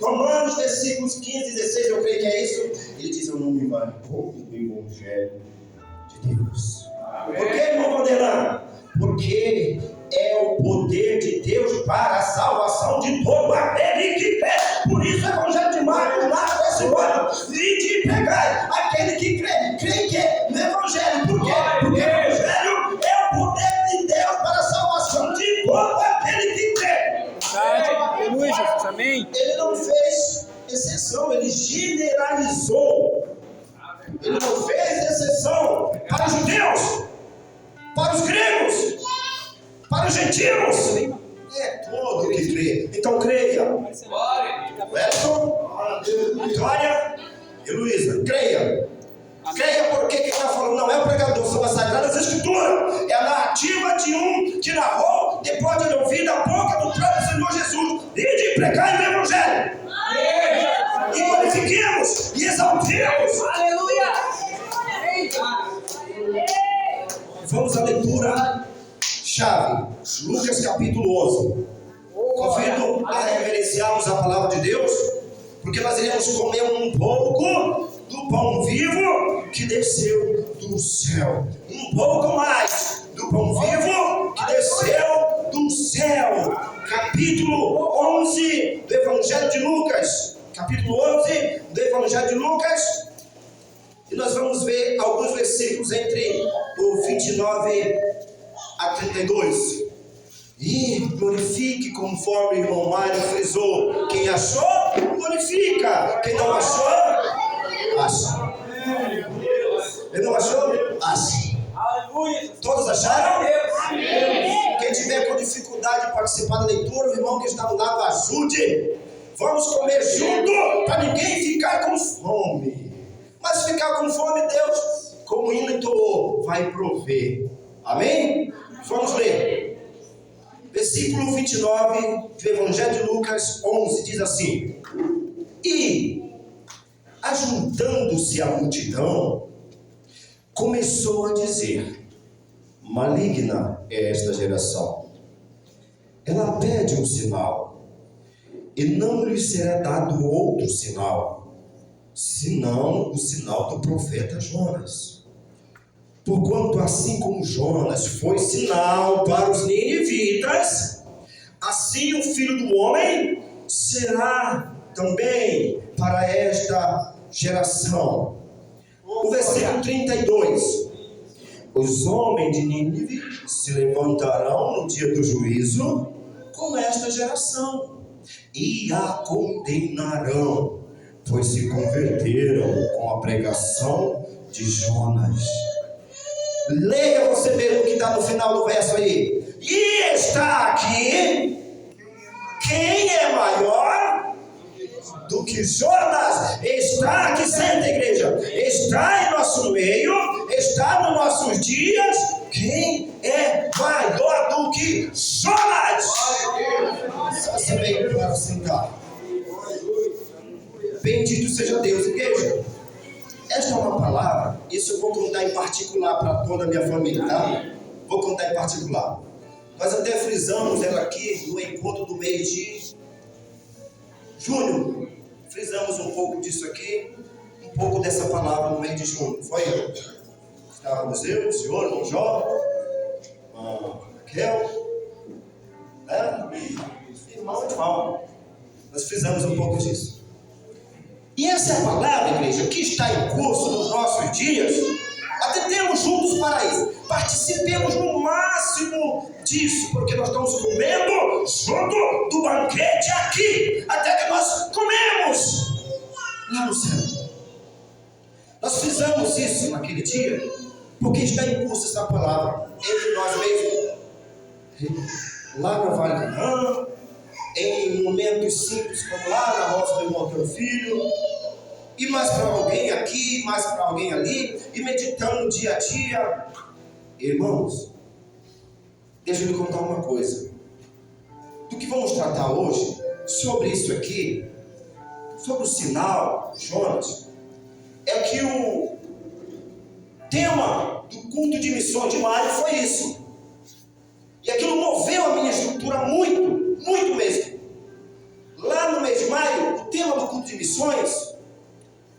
Romanos, versículos 15 e 16, eu creio que é isso. Ele diz: eu não me vale pouco do Evangelho de Deus. Por que, irmão Vanderlan? Porque é o poder de Deus para a salvação de todo aquele que crê. Por isso o Evangelho de Marcos, lá desse ano, e de pegar aquele que crê. Crê que no Evangelho. Por quê? Porque o Evangelho é o poder de Deus para a salvação de todo aquele que crê. Aleluia, Jesus, amém. Ele não fez exceção, ele generalizou. Ele não fez exceção para os judeus, para os gregos, para os gentios. É todo que crê. Então creia. Edson, Vitória e Luísa, creia. Creia, porque quem está falando não é o pregador, são as Sagradas Escrituras. É a narrativa de um que narrou depois de ouvir da boca do próprio Senhor Jesus. E de pregar o Evangelho. E glorifiquemos e exaltemos. Aleluia! Vamos à leitura chave. Lucas capítulo 11. Convido a reverenciarmos a palavra de Deus, porque nós iremos comer um pouco do pão vivo que desceu do céu. Um pouco mais do pão vivo que desceu do céu. Capítulo 11 do Evangelho de Lucas. Capítulo 11 do Evangelho de Lucas. E nós vamos ver alguns versículos entre o 29 a 32. E glorifique conforme o irmão Mário frisou. Quem achou, glorifica. Quem não achou, acha. Quem não achou, acha. Todos acharam? Quem tiver com dificuldade de participar da leitura, o irmão que está do lado, ajude. Vamos comer junto para ninguém ficar com fome. Mas se ficar com fome, Deus, como o hino entoou, vai prover. Amém? Vamos ler. Versículo 29 do Evangelho de Lucas 11 diz assim: E, ajuntando-se a multidão, começou a dizer: maligna é esta geração. Ela pede um sinal, e não lhe será dado outro sinal, senão o sinal do profeta Jonas. Porquanto assim como Jonas foi sinal para os ninivitas, assim o Filho do Homem será também para esta geração. O versículo 32. Os homens de Nínive se levantarão no dia do juízo com esta geração e a condenarão, pois se converteram com a pregação de Jonas. Leia você mesmo o que está no final do verso aí. E está aqui quem é maior do que Jonas. Está aqui, senta, igreja. Está em nosso meio, está nos nossos dias. Quem é maior do que Jonas? Só se veio para sentar. Bendito seja Deus, igreja. Esta é uma palavra, isso eu vou contar em particular para toda a minha família, tá? Vou contar em particular. Nós até frisamos ela aqui no encontro do mês de junho. Frisamos um pouco disso aqui, um pouco dessa palavra no mês de junho. Foi eu. Estávamos eu, o senhor, o irmão Jó, a Raquel, irmão. Nós frisamos um pouco disso. E essa é a palavra, igreja, que está em curso nos nossos dias. Atendemos juntos para isso. Participemos no máximo disso, porque nós estamos comendo junto do banquete aqui, até que nós comemos lá no céu. Nós fizemos isso naquele dia, porque está em curso essa palavra entre nós mesmos. Lá no Vale do Rã, em momentos simples como lá na roça do irmão Teofilho, e mais para alguém aqui, mais para alguém ali, e meditando dia a dia. Irmãos, deixa eu lhe contar uma coisa. Do que vamos tratar hoje, sobre isso aqui, sobre o sinal, Jonas, é que o tema do culto de missões de maio foi isso. E aquilo moveu a minha estrutura muito mesmo. Lá no mês de maio, culto de missões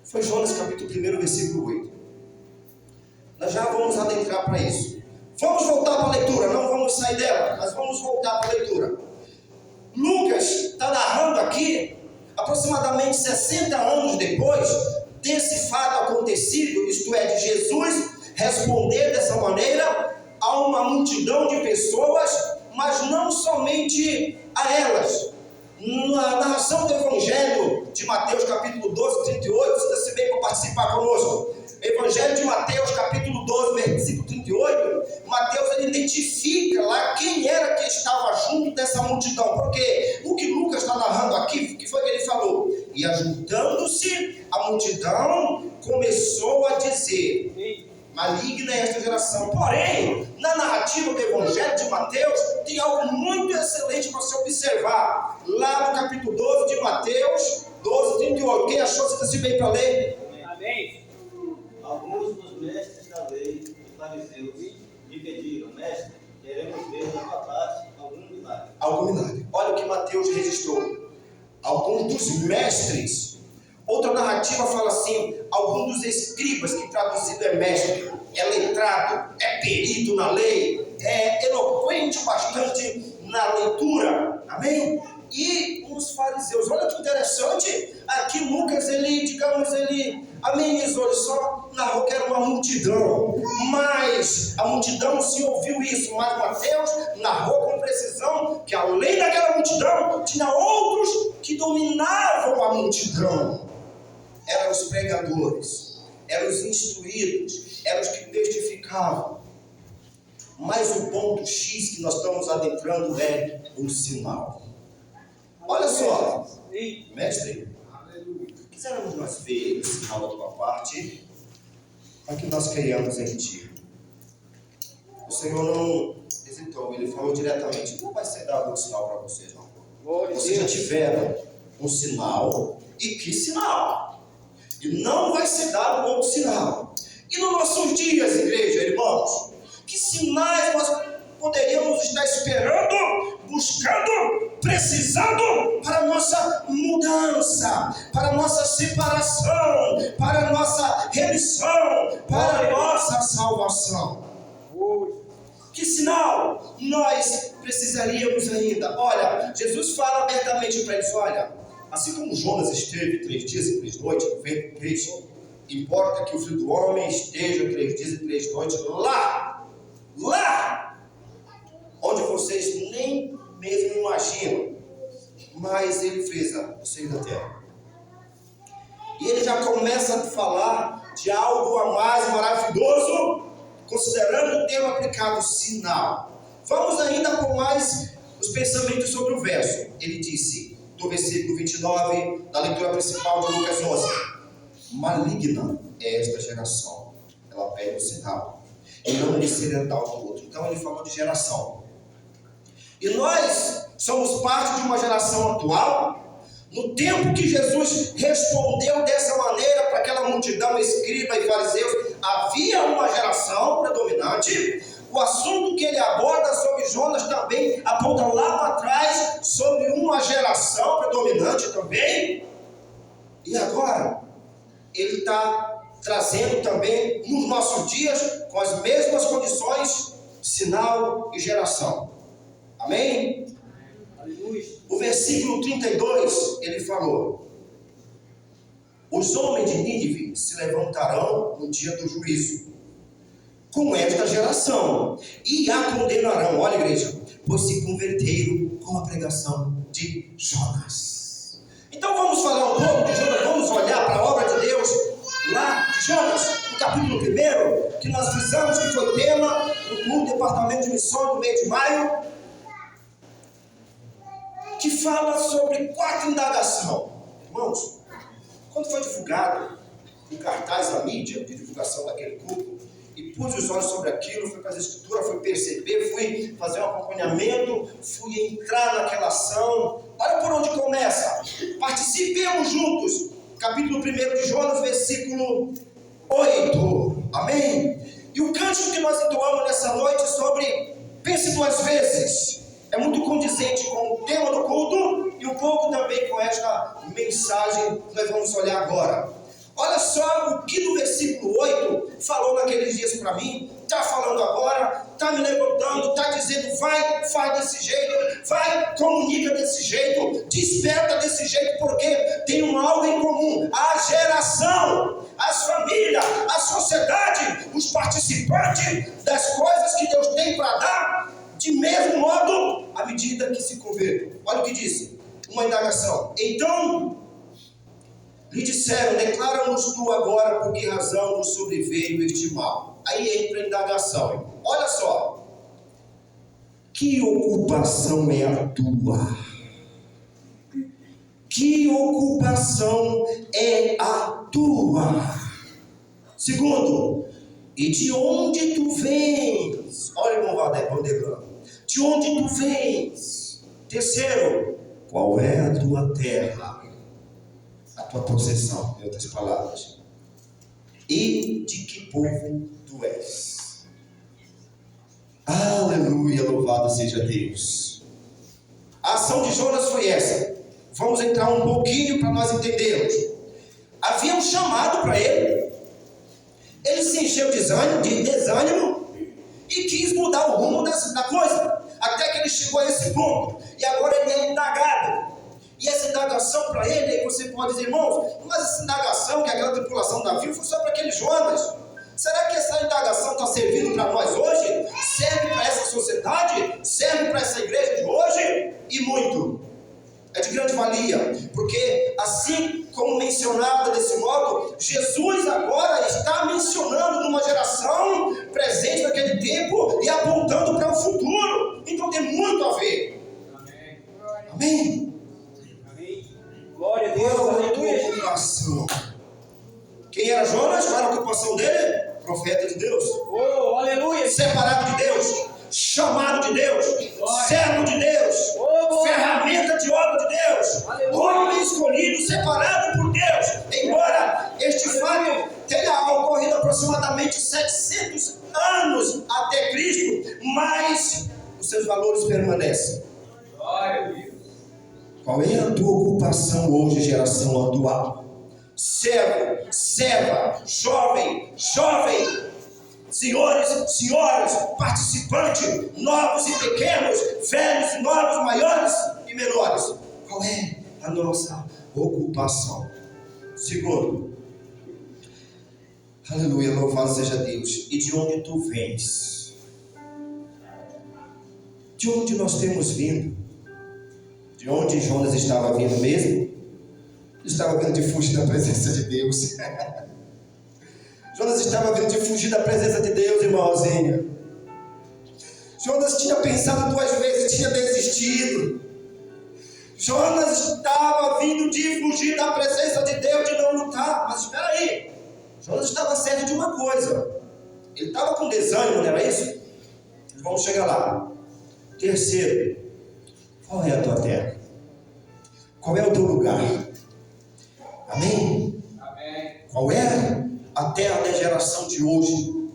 foi Jonas capítulo 1, versículo 8. Nós já vamos adentrar para isso. Vamos voltar para a leitura, não vamos sair dela, mas vamos voltar para a leitura. Lucas está narrando aqui, aproximadamente 60 anos depois desse fato acontecido, isto é, de Jesus responder dessa maneira a uma multidão de pessoas, mas não somente a elas. Na narração do Evangelho de Mateus, capítulo 12, 38, sinta-se bem para participar conosco. Evangelho de Mateus, capítulo 12, versículo 38, Mateus ele identifica lá quem era que estava junto dessa multidão, porque o que Lucas está narrando aqui, o que foi que ele falou? E ajuntando-se a multidão, começou a dizer: maligna é esta geração. Porém, na narrativa do Evangelho de Mateus, tem algo muito excelente para se observar. Lá no capítulo 12 de Mateus, 12, 38. Quem achou, sinta-se bem para ler? Amém. Alguns dos mestres da lei e fariseus lhe pediram: mestre, queremos ver da tua parte algum milagre. Algum milagre. Olha o que Mateus registrou. Alguns dos mestres. Outra narrativa fala assim: algum dos escribas, que traduzido é mestre, é letrado, é perito na lei, é eloquente bastante na leitura. Amém? E os fariseus, olha que interessante, aqui Lucas, ele amenizou, ele só narrou que era uma multidão, mas a multidão sim ouviu isso, mas Mateus narrou com precisão que além daquela multidão, tinha outros que dominavam a multidão, eram os pregadores, eram os instruídos, eram os que testificavam. Mas o ponto X que nós estamos adentrando é o sinal. Olha só, mestre, quiséramos nós ver o sinal da tua parte, para que nós creiamos em ti. O Senhor não hesitou, ele falou diretamente: não vai ser dado um sinal para vocês, não. Vocês já tiveram um sinal, e que sinal? E não vai ser dado outro sinal. E nos nossos dias, igreja, irmãos, que sinais nós poderíamos estar esperando, buscando, precisando para a nossa mudança, para a nossa separação, para a nossa remissão, para a nossa salvação? Que sinal nós precisaríamos ainda? Olha, Jesus fala abertamente para eles: olha, assim como Jonas esteve 3 dias e 3 noites no ventre do peixe, importa que o Filho do Homem esteja 3 dias e 3 noites lá, onde vocês nem mesmo imaginam. Mas ele frisa o seio da terra. E ele já começa a falar de algo a mais maravilhoso, considerando o termo aplicado, sinal. Vamos ainda com mais os pensamentos sobre o verso. Ele disse, do versículo 29, da leitura principal de Lucas 11: maligna é esta geração, ela pede o sinal, e não lhe será dado do outro. Então ele falou de geração. E nós somos parte de uma geração atual. No tempo que Jesus respondeu dessa maneira para aquela multidão, escriba e fariseus, havia uma geração predominante. O assunto que ele aborda sobre Jonas também aponta lá para trás sobre uma geração predominante também. E agora ele está trazendo também nos nossos dias, com as mesmas condições, sinal e geração. Amém? O versículo 32, ele falou: os homens de Nínive se levantarão no dia do juízo com esta geração e a condenarão. Olha, igreja, pois se converteram com a pregação de Jonas. Então vamos falar um pouco de Jonas, vamos olhar para a obra de Deus lá de Jonas, no capítulo 1, que nós fizemos, que foi tema no departamento de missões do mês de maio, que fala sobre 4 indagações. Irmãos, quando foi divulgado o cartaz da mídia de divulgação daquele culto, e pus os olhos sobre aquilo, fui fazer escritura, fui perceber, fui fazer um acompanhamento, fui entrar naquela ação. Olha por onde começa. Participemos juntos. Capítulo 1 de Jonas, versículo 8. Amém? E o cântico que nós entoamos nessa noite sobre pense 2 vezes, é muito condizente com o tema do culto, e um pouco também com esta mensagem que nós vamos olhar agora. Olha só o que no versículo 8 falou naqueles dias para mim, está falando agora, está me levantando, está dizendo, vai, faz desse jeito, vai, comunica desse jeito, desperta desse jeito, porque tem algo em comum, a geração, as famílias, a sociedade, os participantes das coisas que Deus tem para dar, de mesmo modo, à medida que se convertem. Olha o que disse, uma indagação. Então, lhe disseram, declara-nos tu agora por que razão nos sobreveio este mal. Aí entra a indagação. Olha só. Que ocupação é a tua? Que ocupação é a tua? Segundo, e de onde tu vens? Olha, irmão Valdegrão. De onde tu vens? Terceiro, qual é a tua terra? A tua possessão, em outras palavras. E de que povo tu és? Aleluia, louvado seja Deus. A ação de Jonas foi essa. Vamos entrar um pouquinho para nós entendermos. Havia um chamado para ele. Ele se encheu de desânimo e quis mudar o rumo da coisa. Até que ele chegou a esse ponto. E agora ele é indagado. E essa indagação para ele, aí você pode dizer, irmãos, mas essa indagação que aquela tripulação da navio foi só para aquele Jonas. Será que essa indagação está servindo para nós hoje? Serve para essa sociedade? Serve para essa igreja de hoje? E muito. É de grande valia, porque assim como mencionado desse modo, Jesus agora está mencionando numa geração presente naquele tempo e apontando para o futuro. Então tem muito a ver. Amém? Glória a Deus, Qual a aleluia. ocupação? Quem era Jonas? Qual era a ocupação dele? Profeta de Deus. Oh, aleluia. Separado de Deus. Chamado de Deus. Servo de Deus. Ferramenta de obra de Deus. Homem escolhido, separado por Deus. Embora este fato tenha ocorrido aproximadamente 700 anos até Cristo, mas os seus valores permanecem. Glória a Deus. Qual é a tua ocupação hoje, geração atual? Servo, serva, jovem, senhores, senhoras, participantes, novos e pequenos, velhos e novos, maiores e menores. Qual é a nossa ocupação? Segundo, aleluia, louvado seja Deus. E de onde tu vens? De onde nós temos vindo? De onde Jonas estava vindo mesmo? Estava vindo de fugir da presença de Deus. Jonas estava vindo de fugir da presença de Deus, irmãozinha. Jonas tinha pensado 2 vezes, tinha desistido. Jonas estava vindo de fugir da presença de Deus, de não lutar. Mas espera aí, Jonas estava certo de uma coisa. Ele estava com desânimo, não era isso? Vamos chegar lá. Terceiro, qual é a tua terra? Qual é o teu lugar? Amém? Amém. Qual é a terra da geração de hoje?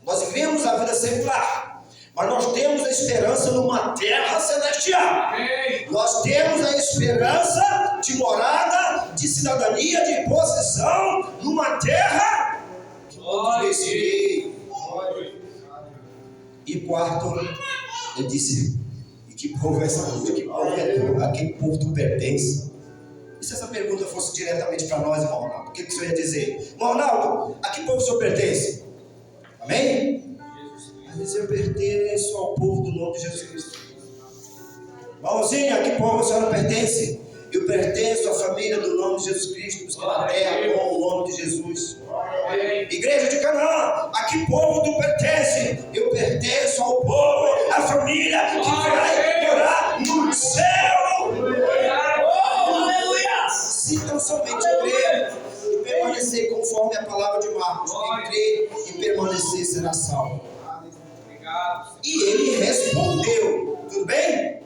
Nós vivemos a vida secular, mas nós temos a esperança numa terra celestial. Amém. Nós temos a esperança de morada, de cidadania, de possessão numa terra que Glória a todos receberem. Deus. E quarto, ele disse: e que povo é essa? Que povo é tu? A que povo tu pertence? E se essa pergunta fosse diretamente para nós, irmão Ronaldo, o que o senhor ia dizer? Irmão Ronaldo, a que povo o senhor pertence? Amém? Mas eu pertenço ao povo do nome de Jesus Cristo. Irmãozinha, a que povo a senhora pertence? Eu pertenço à família do nome de Jesus Cristo, os que na terra com o nome de Jesus. Igreja de Canaã, a que povo tu pertence? Eu pertenço ao povo, à família que vai morar no céu. Se tão somente crer e permanecer conforme a palavra de Marcos, quem crer e permanecer será salvo. E ele respondeu, tudo bem?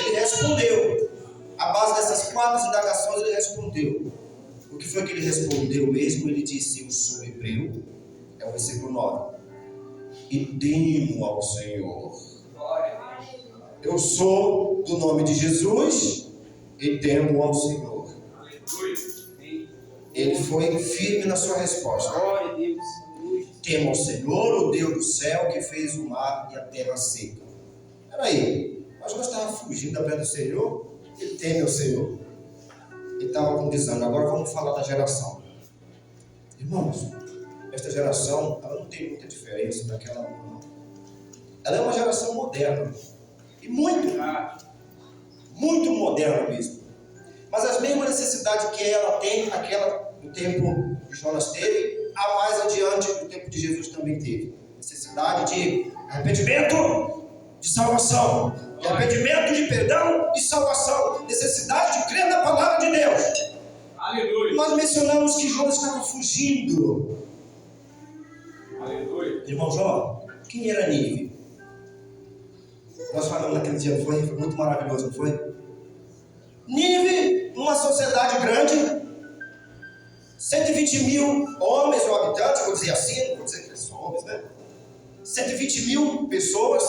Ele respondeu. À base dessas 4 indagações ele respondeu. O que foi que ele respondeu mesmo? Ele disse: eu sou hebreu, é o versículo 9, e temo ao Senhor. Eu sou do nome de Jesus e temo ao Senhor. Aleluia. Ele foi firme na sua resposta. Glória a Deus. Aleluia. Temo ao Senhor, o Deus do céu, que fez o mar e a terra seca. Peraí, mas nós estávamos fugindo da pé do Senhor. Ele teme ao Senhor. Ele estava com desânimo. Agora vamos falar da geração. Irmãos, esta geração, ela não tem muita diferença daquela não. Ela é uma geração moderna. E muito moderna mesmo. Mas as mesmas necessidades que ela tem, aquela no tempo de Jonas teve, a mais adiante no tempo de Jesus também teve. Necessidade de arrependimento, de salvação. De arrependimento, de perdão e salvação. Necessidade de crer na palavra de Deus. Aleluia. Nós mencionamos que Jonas estava fugindo. Aleluia. Irmão Jó, quem era Nínive? Nós falamos naquele dia, não foi? Foi muito maravilhoso, não foi? Nínive, uma sociedade grande, 120 mil homens ou habitantes, vou dizer assim, não vou dizer que são homens, né? 120 mil pessoas.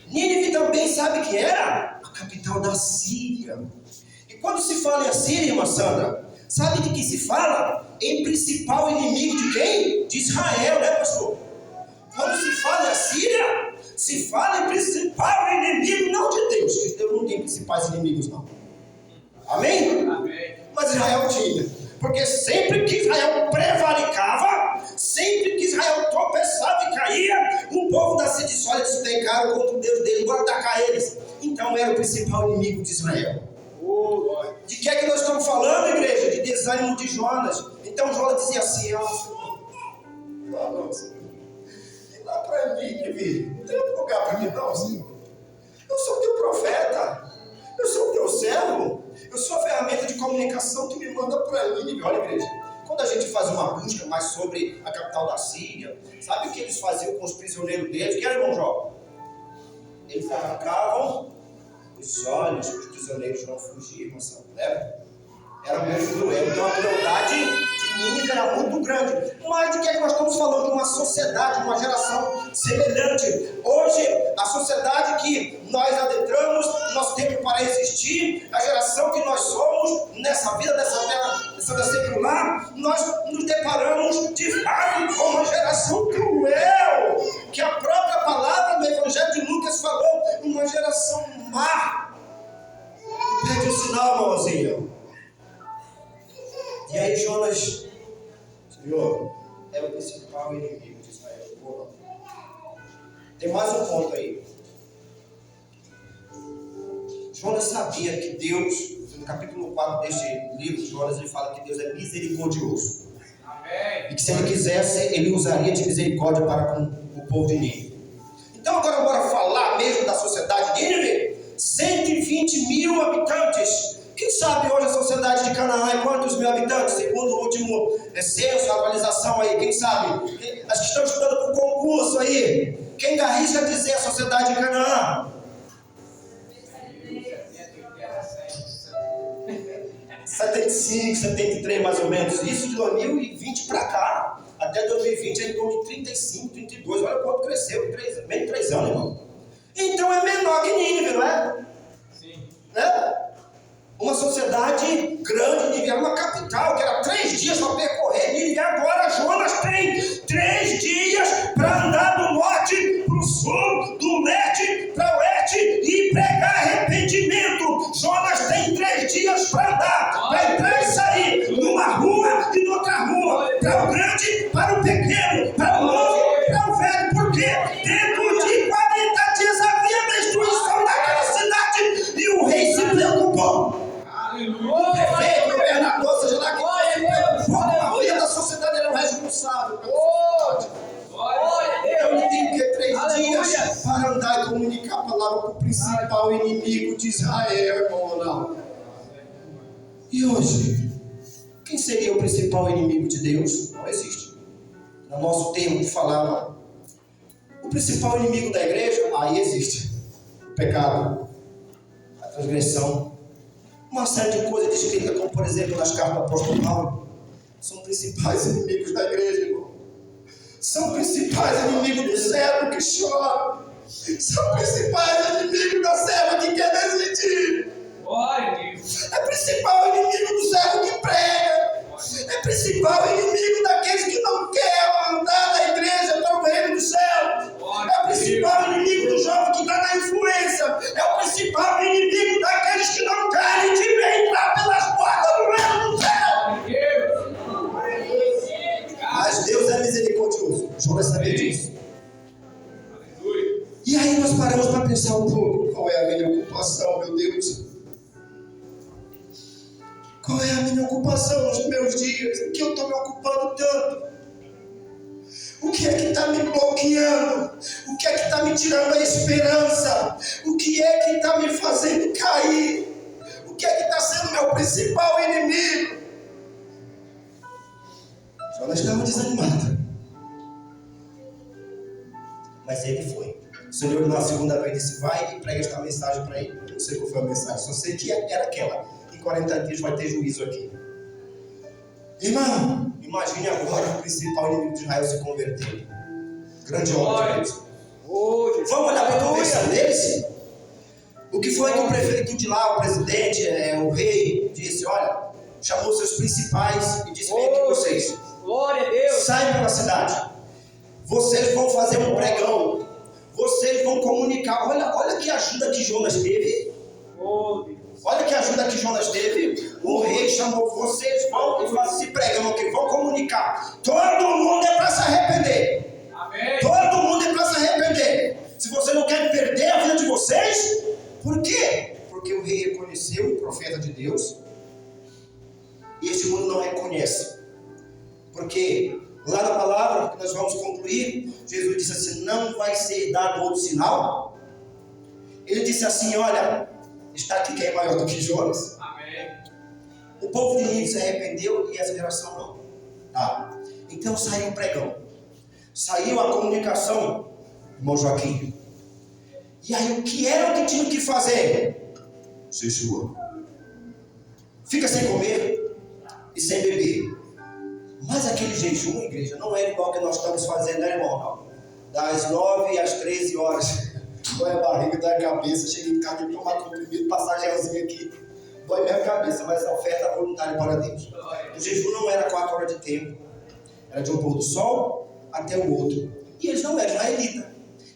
Nínive também sabe que era a capital da Síria. E quando se fala em Assíria, irmã Sandra, sabe de que se fala? Em principal inimigo de quem? De Israel, né, pastor? Quando se fala em Assíria, se fala em principal inimigo, não de Deus, que Deus não tem principais inimigos, não. Amém? Amém. Mas Israel tinha, porque sempre que Israel prevaricava, sempre que Israel tropeçava e caía, o povo da Síria disse: olha, isso pecaram contra o Deus deles, vou atacar eles. Então era o principal inimigo de Israel. De que é que nós estamos falando, igreja? De desânimo de Jonas. Então Jonas dizia assim: dá para mim, Nínive, não tem outro lugar para mim não, Senhor. Eu sou teu profeta, eu sou teu servo, eu sou a ferramenta de comunicação que me manda para Nínive. Olha, igreja, quando a gente faz uma busca mais sobre a capital da Síria, sabe o que eles faziam com os prisioneiros deles? Que era, irmão Jó? Eles arrancavam os olhos para os prisioneiros não fugirem, né? Era muito cruel. Então a crueldade de Nínive era muito grande. Mas de que é que nós estamos falando? De uma sociedade, uma geração semelhante. Hoje, a sociedade que nós adentramos, nosso tempo para existir, a geração que nós somos, nessa vida, nessa terra secular, nós nos deparamos de fato com uma geração cruel, que a própria palavra do Evangelho de Lucas falou, uma geração má. Pede o sinal, irmãozinho. E aí Jonas, Senhor, é o principal inimigo de Israel. Porra. Tem mais um ponto aí. Jonas sabia que Deus, no capítulo 4 deste livro, Jonas, ele fala que Deus é misericordioso. Amém. E que se ele quisesse, ele usaria de misericórdia para com o povo de Nínive. Então agora bora falar mesmo da sociedade de Nínive. 120 mil habitantes. Quem sabe hoje a sociedade de Canaã é quantos mil habitantes? Segundo o último censo, atualização aí, quem sabe? As que estão estudando para o concurso aí, quem arrisca dizer a sociedade de Canaã? 75, 73 mais ou menos. Isso de 2020 para cá. Até 2020 é em torno de 35, 32. Olha quanto cresceu em menos de 3 anos, irmão. Então é menor que Nínive, não é? Sim. Né? Uma sociedade grande, Nínive era uma capital, que era 3 dias para percorrer. Nínive agora, Jonas tem 3 dias para andar do norte para o sul, do leste para o oeste e pregar arrependimento. Jonas tem 3 dias para andar, para entrar e sair, numa rua e noutra rua, para o grande, para o pequeno, para o novo, para o velho. Por quê? Dentro de 40 dias havia destruição daquela cidade e o rei se preocupou. Aleluia. Prefeito, governador, seja lá quem for, a maioria da sociedade era o responsável. Eu não tenho que 3 dias para andar e comunicar a palavra para o principal inimigo de Israel, irmão, não. E hoje, quem seria o principal inimigo de Deus? Não existe. No nosso termo de falar, o principal inimigo da igreja, aí existe. O pecado, a transgressão, uma série de coisas descritas, como por exemplo nas cartas do apóstolo Paulo, são principais inimigos da igreja, irmão. São principais inimigos do servo que chora. São principais inimigos da serva que quer desistir. Glória a Deus. É principal inimigo do servo que prega. É principal inimigo daqueles que não querem andar na igreja para o reino do céu. É o principal inimigo do jovem que está na influência. É o principal inimigo daqueles que não querem te ver entrar pelas portas do reino do céu. Glória a Deus. Mas Deus é misericordioso. Jonas sabia disso. Aleluia. E aí nós paramos para pensar um pouco. Qual é a minha ocupação, meu Deus? Qual é a minha ocupação nos meus dias? O que eu estou me ocupando tanto? O que é que está me bloqueando? O que é que está me tirando a esperança? O que é que está me fazendo cair? O que é que está sendo meu principal inimigo? Jonas estava desanimado. Mas ele foi. O Senhor na segunda vez disse: vai e prega esta mensagem para ele. Não sei qual foi a mensagem, só sei que era aquela. Em 40 dias vai ter juízo aqui. Irmão, imagine agora o principal inimigo de Israel se converter. Grande obra de Deus. Vamos olhar para a conversão deles? O que foi que o prefeito de lá, o presidente, o rei, disse? Olha, chamou seus principais e disse: vem aqui vocês. Glória a Deus. Saiam pela cidade. Vocês vão fazer um pregão. Vocês vão comunicar. Olha que ajuda que Jonas teve. Olha que ajuda que Jonas teve. O rei chamou: vocês vão e fazem esse pregão aqui, vão comunicar. Todo mundo é para se arrepender. Amém. Todo mundo é para se arrepender. Se você não quer perder a vida de vocês, por quê? Porque o rei reconheceu o profeta de Deus e este mundo não reconhece. Porque lá na palavra que nós vamos concluir, Jesus disse assim: não vai ser dado outro sinal. Ele disse assim: olha, está aqui quem é maior do que Jonas. Amém. O povo de Nínive se arrependeu e essa geração não. Tá. Então saiu o pregão. Saiu a comunicação, irmão Joaquim. E aí o que era o que tinha que fazer? Jejua. Fica sem comer e sem beber. Mas aquele jejum, igreja, não era igual que nós estamos fazendo, né, irmão? Não. Das 9 às 13 horas. Dói a barriga, dói a cabeça. Chega em casa e tomar comprimido, passar gelzinho aqui. Dói minha cabeça, mas a oferta é voluntária para Deus. O jejum não era 4 horas de tempo. Era de um pôr do sol até o outro. E eles não eram israelitas.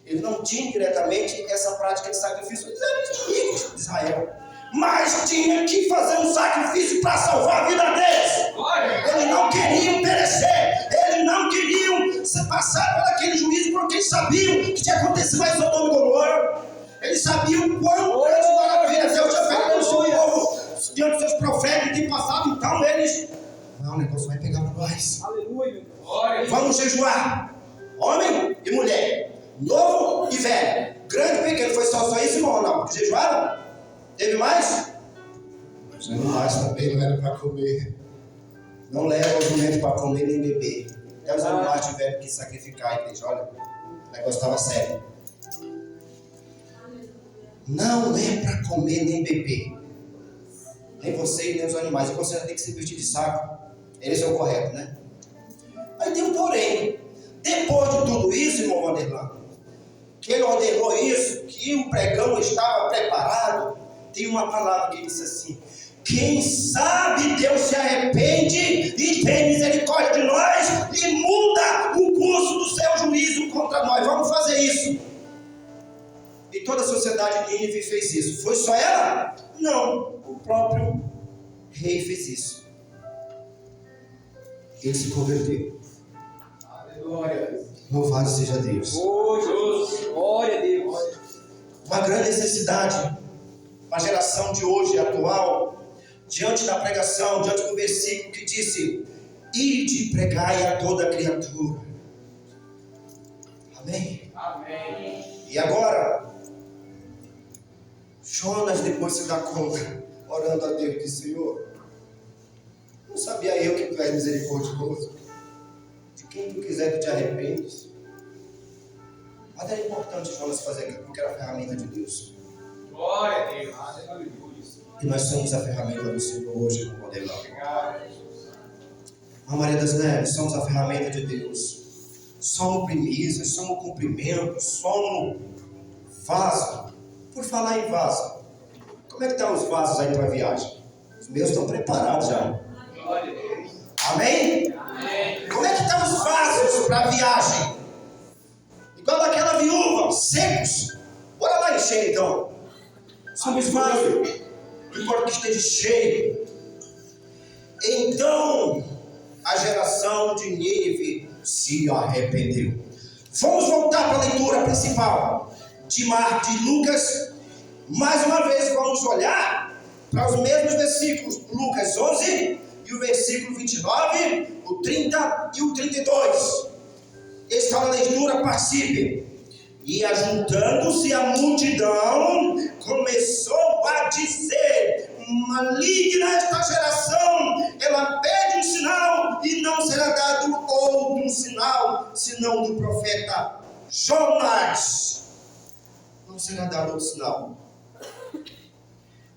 Eles não tinham diretamente essa prática de sacrifício. Eles eram inimigos de Israel. Mas tinha que fazer um sacrifício para salvar a vida deles. Eles não queriam perecer. Eles não queriam passar por aquele juízo, porque eles sabiam que tinha acontecido mais Sodoma e Gomorra. Eles sabiam o quão grande maravilha Deus tinha feito pelo seu povo diante dos seus profetas que passavam. Então eles: não, o negócio vai pegar para nós. Aleluia. Vamos jejuar. Homem e mulher, novo e velho, grande e pequeno. Foi só isso, irmão? Não. Jejuaram? Teve mais? Os animais também não era para comer. Não leva o jumento para comer nem beber. Até os animais tiveram que sacrificar, igreja. Olha, o negócio estava sério. Não é para comer nem beber. Nem você e nem os animais. E você tem que se vestir de saco. Esse é o correto, né? Aí tem um porém. Depois de tudo isso, irmão Vanderlan, que ele ordenou isso, que o pregão estava preparado, tem uma palavra que diz assim: quem sabe Deus se arrepende e tem misericórdia de nós e muda o curso do seu juízo contra nós. Vamos fazer isso. E toda a sociedade de Nínive fez isso. Foi só ela? Não. O próprio rei fez isso. Ele se converteu. Aleluia. Louvado seja Deus. Glória a Deus. Uma grande necessidade. Uma geração de hoje, atual, diante da pregação, diante do versículo que disse: ide e pregai a toda criatura. Amém? Amém. E agora, Jonas depois se dá conta, orando a Deus, disse: Senhor, não sabia eu que tu és misericordioso, de quem tu quiser tu te arrependes. Mas era importante Jonas fazer aquilo, porque era a ferramenta de Deus. Glória a Deus. Aleluia. E nós somos a ferramenta do Senhor hoje no modelo. Obrigado. A Maria das Neves, somos a ferramenta de Deus. Somos primícias, somos cumprimento, somos vaso. Por falar em vaso, Como é que estão os vasos aí para a viagem? Os meus estão preparados já. Glória a Deus. Amém? Amém. Como é que estão os vasos para a viagem? Igual aquela viúva, secos. Bora lá encher então. São os vasos. Não importa que esteja cheio. Então a geração de Nínive se arrependeu. Vamos voltar para a leitura principal de Lucas. Mais uma vez vamos olhar para os mesmos versículos, Lucas 11 e o versículo 29, o 30 e o 32. Está na leitura, participe. E ajuntando-se a multidão, começou a dizer: maligna esta geração, ela pede um sinal e não será dado outro sinal, senão do profeta Jonas. Não será dado outro sinal.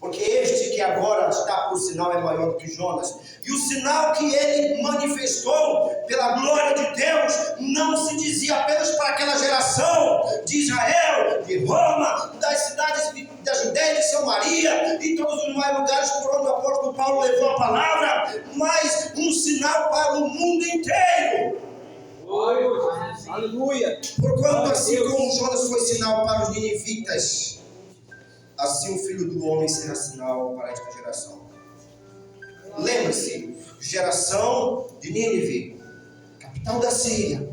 Porque este que agora está por sinal é maior do que Jonas. E o sinal que ele manifestou pela glória de Deus não se dizia apenas para aquela geração de Israel, de Roma, das cidades da Judéia, de Samaria e todos os mais lugares por onde o apóstolo Paulo levou a palavra, mas um sinal para o mundo inteiro. Aleluia. Porquanto assim como Jonas foi sinal para os ninivitas, assim o Filho do Homem será sinal para esta geração. Lembre-se, geração de Nínive, capital da Síria,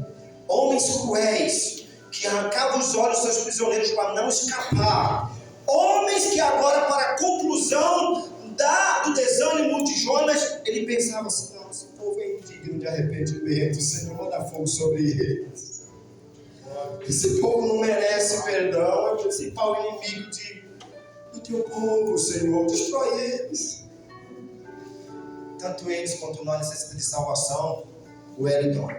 homens cruéis, que arrancavam os olhos dos seus prisioneiros para não escapar. Homens que agora, para a conclusão do desânimo de Jonas, ele pensava assim: não, esse povo é indigno de arrependimento, o Senhor manda fogo sobre eles. Esse povo não merece perdão, é o principal inimigo do teu povo, Senhor, destrói eles. Tanto eles quanto nós necessitamos de salvação. O Wellington,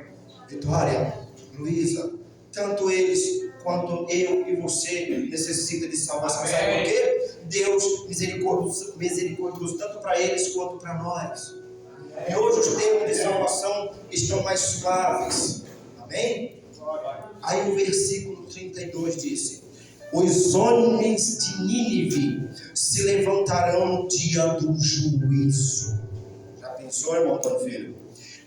Vitória, Luísa, tanto eles quanto eu e você necessitam de salvação. Amém. Sabe por quê? Deus misericordioso tanto para eles quanto para nós. E hoje os tempos de salvação estão mais suaves. Amém? Aí o versículo 32 disse: os homens de Nínive se levantarão no dia do juízo. Já pensou, irmão Antônio Filho?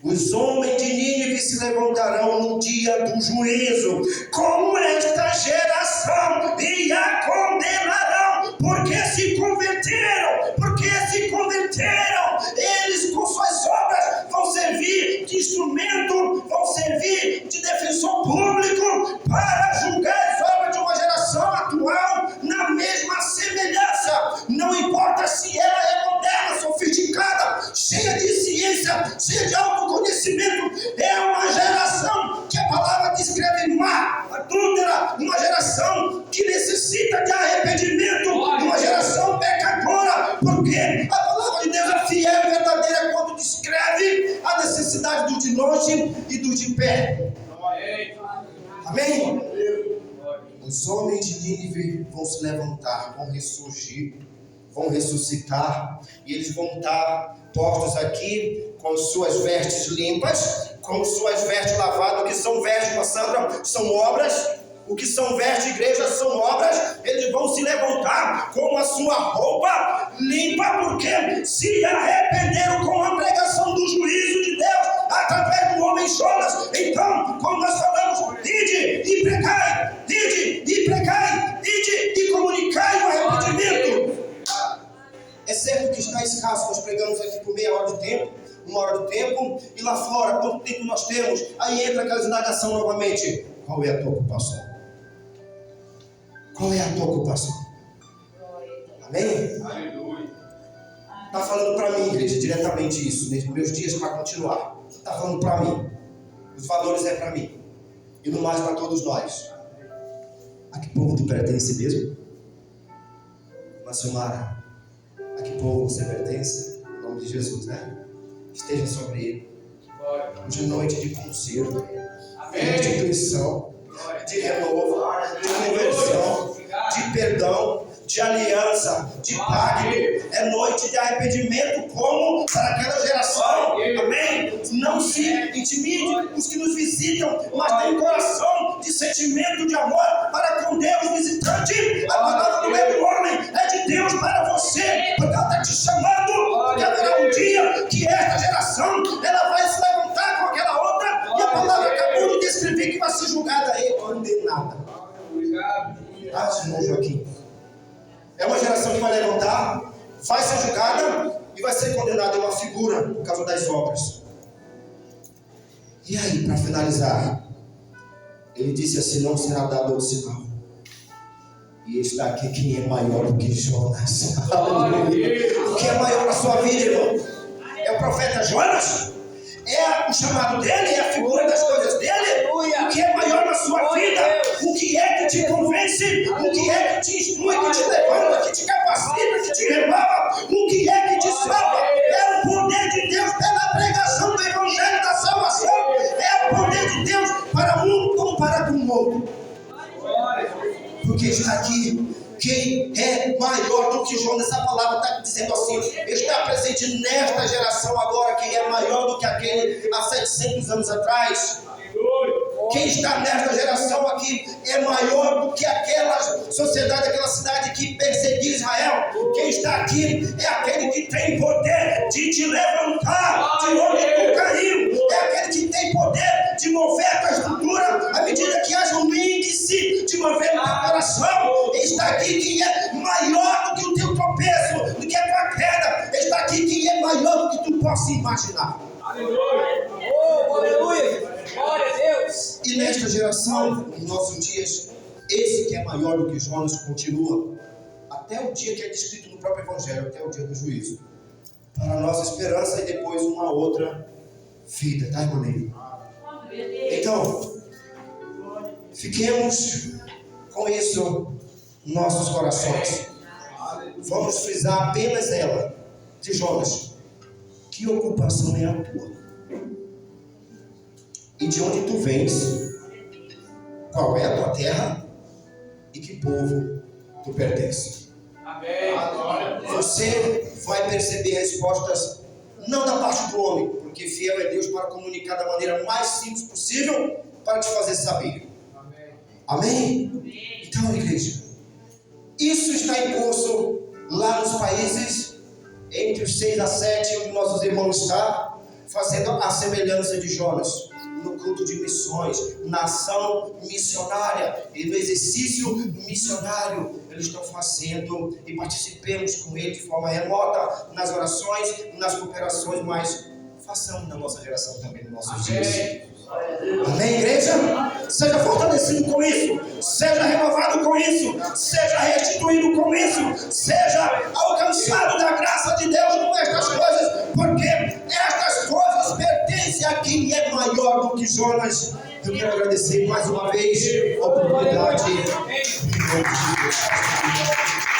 Os homens de Nínive se levantarão no dia do juízo com esta geração e a condenarão, porque se converteram, eles com suas obras vão servir de instrumento, vão servir de defensor público para julgar as obras de uma geração atual na mesma semelhança. Não importa se ela é moderna, sofisticada, cheia de ciência, cheia de autoconhecimento, é uma geração que a palavra descreve má, adúltera, uma geração que necessita de arrependimento, uma geração pecadora, porque a palavra de Deus é fiel e verdadeira quando descreve a necessidade dos de longe e dos de perto. Amém? Os homens de Nínive vão se levantar, vão ressurgir, vão ressuscitar, e eles vão estar postos aqui com suas vestes limpas, com suas vestes lavadas. O que são vestes, Sandra? São obras. O que são vestes, igreja, são obras. Eles vão se levantar com a sua roupa limpa, porque se arrependeram com a pregação do juízo de Deus através do homem Jonas. Então, como nós falamos, ide e precai, ide e comunicai o arrependimento. É certo que está escasso, nós pregamos aqui por meia hora de tempo, uma hora de tempo, e lá fora, quanto tempo nós temos? Aí entra aquela indagação novamente: qual é a tua ocupação? Qual é a tua ocupação? Amém? Aleluia. Está falando para mim, igreja, diretamente isso, nos meus dias para continuar. Está falando para mim. Os valores é para mim. E no mais para todos nós. A que povo tu pertence mesmo? Mas, Silmara, a que povo você pertence? Em nome de Jesus, né? Esteja sobre ele. De noite de conselho, de restituição, de renovo, de conversão, de perdão, de aliança, de pacto. É noite de arrependimento como para aquela geração. Amém? Não não se intimide os que nos visitam, mas tem coração de sentimento de amor para com Deus visitante. A palavra não é do homem, é de Deus para você, porque ela está te chamando, porque haverá um dia que esta geração ela vai se levantar com aquela outra, e a palavra acabou de descrever que vai ser julgada e condenada. Irmão Joaquim, é uma geração que vai levantar, vai ser julgada e vai ser condenada. É uma figura por causa das obras. E aí, para finalizar, ele disse assim: não será dado outro sinal. E está aqui quem é maior do que Jonas. O que é maior na sua vida, irmão? É o profeta Jonas? É o chamado dele? É a figura das coisas dele? O que é maior na sua vida? O que é que te convence? O que é que te instrui, que te levanta, que te capacita, que te renova? O que é que te salva? É o poder de Deus pela pregação do Evangelho da salvação. É o poder de Deus para um como para o outro. Porque está aqui quem é maior do que Jonas. A palavra está dizendo assim: está presente nesta geração agora quem é maior do que aquele há 700 anos atrás. Quem está nesta geração aqui é maior do que aquela sociedade, aquela cidade que perseguia Israel. Quem está aqui é aquele que tem poder de te levantar de onde tu caiu. É aquele que tem poder de mover a tua estrutura à medida que haja um índice de mover o teu coração. Está aqui quem é maior do que o teu tropeço, do que a tua queda. Está aqui quem é maior do que tu possa imaginar. Oh, aleluia! Glória a Deus! E nesta geração, nos nossos dias, esse que é maior do que Jonas continua até o dia que é descrito no próprio Evangelho, até o dia do juízo, para a nossa esperança e depois uma outra vida, tá, irmão Ney? Então, fiquemos com isso nos nossos corações. Vamos frisar apenas ela, de Jonas. Que ocupação é a tua? E de onde tu vens? Qual é a tua terra? E que povo tu pertence? Amém. Você vai perceber respostas não da parte do homem, porque fiel é Deus para comunicar da maneira mais simples possível para te fazer saber. Amém? Então, igreja, isso está em curso lá nos países entre os 6 a 7, onde nossos irmãos estão fazendo a semelhança de Jonas, no culto de missões, na ação missionária e no exercício missionário. Eles estão fazendo e participemos com ele de forma remota nas orações, nas cooperações, mas façamos na nossa geração também, nos nossos dias. Amém, igreja? Seja fortalecido com isso, seja renovado com isso, seja restituído com isso, seja alcançado da graça de Deus com estas coisas, porque estas coisas pertencem a quem é maior do que Jonas. Eu quero agradecer mais uma vez a oportunidade. Em nome de Deus.